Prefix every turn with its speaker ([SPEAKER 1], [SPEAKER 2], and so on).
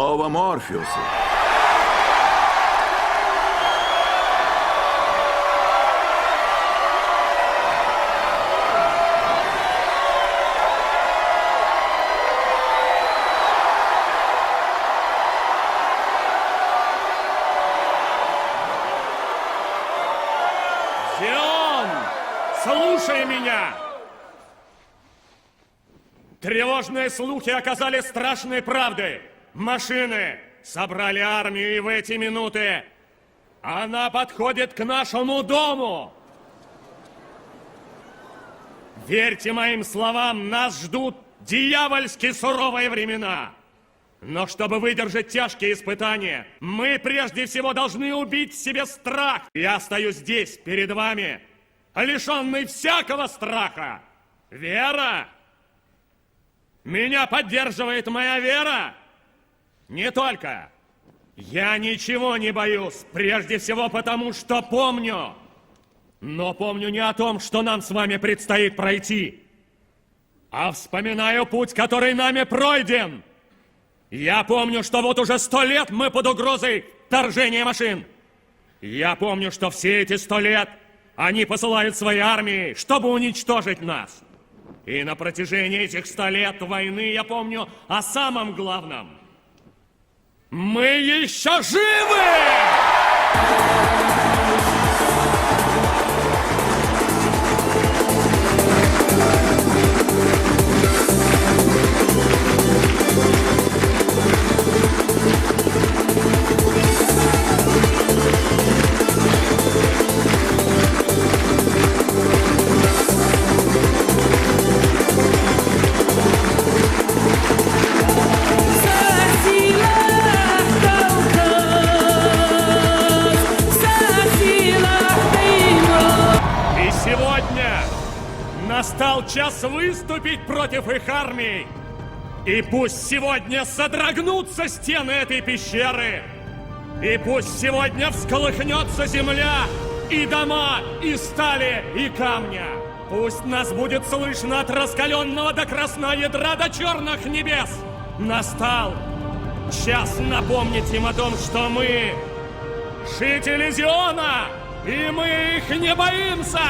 [SPEAKER 1] Ова Морфеусу.
[SPEAKER 2] Зион, слушай меня! Тревожные слухи оказались страшной правдой. Машины собрали армию, и в эти минуты она подходит к нашему дому. Верьте моим словам, нас ждут дьявольски суровые времена. Но чтобы выдержать тяжкие испытания, мы прежде всего должны убить в себе страх. Я стою здесь, перед вами, лишенный всякого страха. Вера? Меня поддерживает моя вера? Не только. Я ничего не боюсь, прежде всего потому, что помню. Но помню не о том, что нам с вами предстоит пройти, а вспоминаю путь, который нами пройден. Я помню, что вот уже 100 лет мы под угрозой вторжения машин. Я помню, что все эти 100 лет они посылают свои армии, чтобы уничтожить нас. И на протяжении этих 100 лет войны я помню о самом главном. Мы еще живы! Сегодня настал час выступить против их армий. И пусть сегодня содрогнутся стены этой пещеры. И пусть сегодня всколыхнется земля, и дома, и стали, и камня. Пусть нас будет слышно от раскаленного до красного ядра до черных небес. Настал час напомнить им о том, что мы жители Зиона, и мы их не боимся!